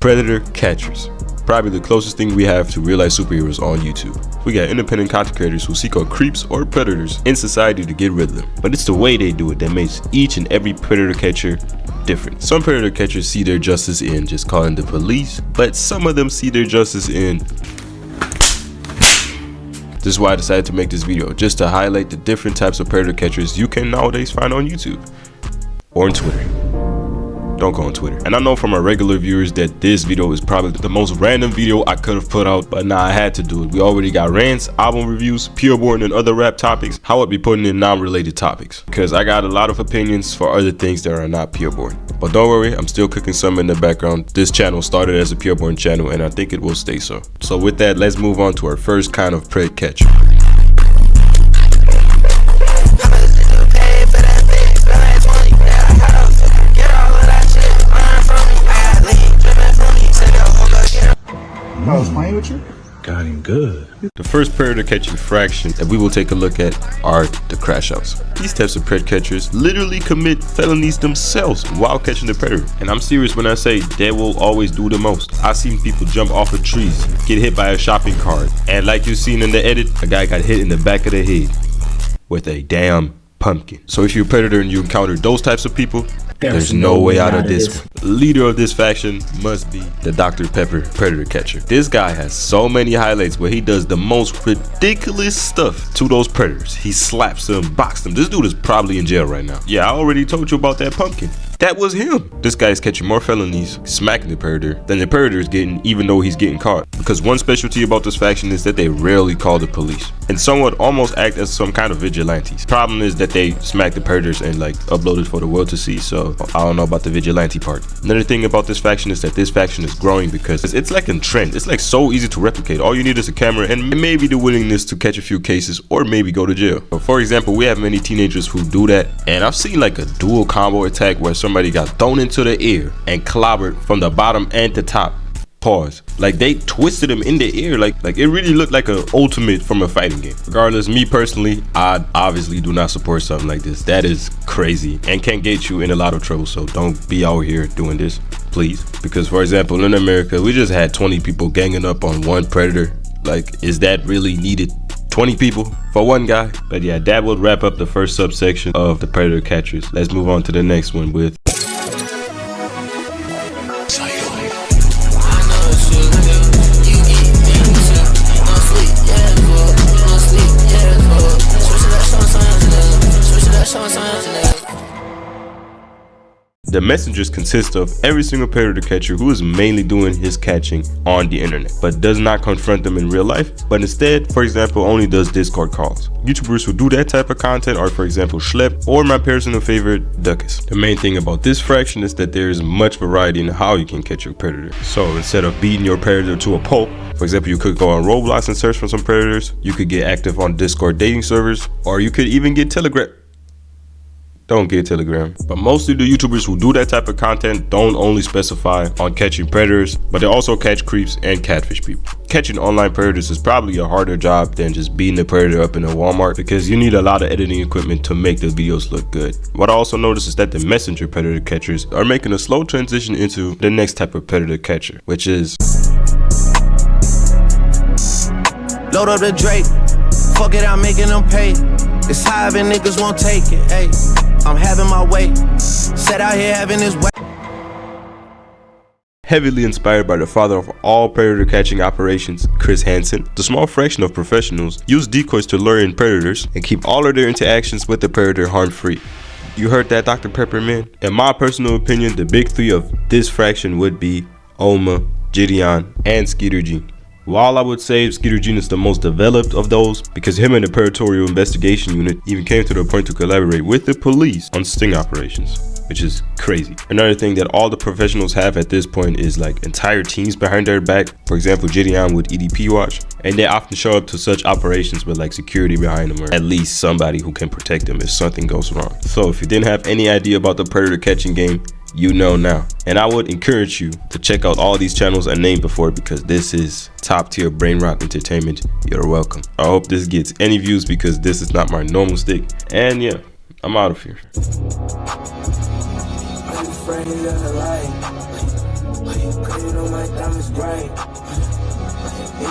Predator catchers. Probably the closest thing we have to real life superheroes on YouTube. We got independent content creators who seek out creeps or predators in society to get rid of them. But it's the way they do it that makes each and every predator catcher different. Some predator catchers see their justice in just calling the police, but some of them see their justice in... This is why I decided to make this video, just to highlight the different types of predator catchers you can nowadays find on YouTube or on Twitter. Don't go on Twitter. And I know from our regular viewers that this video is probably the most random video I could have put out, but nah, I had to do it. We already got rants, album reviews, Pureborn, and other rap topics. How would be putting in non-related topics, because I got a lot of opinions for other things that are not Pureborn. But don't worry, I'm still cooking some in the background. This channel started as a Pureborn channel, and I think it will stay so. So with that, let's move on to our first kind of pred catcher. I was playing with you? Got him good. The first predator catching fraction that we will take a look at are the crash outs. These types of pred catchers literally commit felonies themselves while catching the predator. And I'm serious when I say they will always do the most. I've seen people jump off of trees, get hit by a shopping cart, and like you've seen in the edit, a guy got hit in the back of the head with a damn pumpkin. So if you're a predator and you encounter those types of people, there's no way out of this one. Leader of this faction must be the Dr. Pepper Predator Catcher. This guy has so many highlights where he does the most ridiculous stuff to those predators. He slaps them, boxes them. This dude is probably in jail right now. Yeah, I already told you about that pumpkin. That was him. This guy is catching more felonies, smacking the predator, than the predator is getting, even though he's getting caught. Because one specialty about this faction is that they rarely call the police, and somewhat almost act as some kind of vigilantes. Problem is that they smack the predators and like upload it for the world to see, so I don't know about the vigilante part. Another thing about this faction is that this faction is growing because it's like a trend. It's like so easy to replicate. All you need is a camera and maybe the willingness to catch a few cases or maybe go to jail. But for example, we have many teenagers who do that, and I've seen like a dual combo attack where somebody got thrown into the air and clobbered from the bottom and the top. Pause. Like they twisted him in the air, like it really looked like an ultimate from a fighting game. Regardless, me personally, I obviously do not support something like this. That is crazy and can get you in a lot of trouble, so don't be out here doing this, please. Because for example, in America, we just had 20 people ganging up on one predator. Like, is that really needed? 20 people for one guy? But yeah, that would wrap up the first subsection of the predator catchers. Let's move on to the next one with the messengers. Consist of every single predator catcher who is mainly doing his catching on the internet, but does not confront them in real life, but instead, for example, only does Discord calls. YouTubers who do that type of content are, for example, Schlepp or my personal favorite, Duckus. The main thing about this fraction is that there is much variety in how you can catch your predator. So instead of beating your predator to a pulp, for example, you could go on Roblox and search for some predators, you could get active on Discord dating servers, or you could even get Telegram. Don't get Telegram. But mostly the YouTubers who do that type of content don't only specify on catching predators, but they also catch creeps and catfish people. Catching online predators is probably a harder job than just beating the predator up in a Walmart, because you need a lot of editing equipment to make the videos look good. What I also noticed is that the messenger predator catchers are making a slow transition into the next type of predator catcher, which is load up the Drake, fuck it, I'm making them pay. It's high and niggas won't take it, hey. I'm having my way, set out here having his way. Heavily inspired by the father of all predator catching operations, Chris Hansen, the small fraction of professionals use decoys to lure in predators and keep all of their interactions with the predator harm-free. You heard that, Dr. Pepper, man? In my personal opinion, the big three of this fraction would be Oma, Gideon, and Skeeter G. While I would say Skeeter G is the most developed of those, because him and the Predatorial Investigation Unit even came to the point to collaborate with the police on sting operations, which is crazy. Another thing that all the professionals have at this point is like entire teams behind their back. For example, Gideon would EDP watch, and they often show up to such operations with like security behind them, or at least somebody who can protect them if something goes wrong. So if you didn't have any idea about the predator catching game, you know now. And I would encourage you to check out all these channels I named before, because this is top tier brain rot entertainment. You're welcome. I hope this gets any views, because this is not my normal stick. And yeah, I'm out of here. Are you afraid of the light? Are you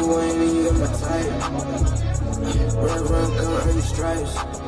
you ain't even my type. Run, come earn your stripes.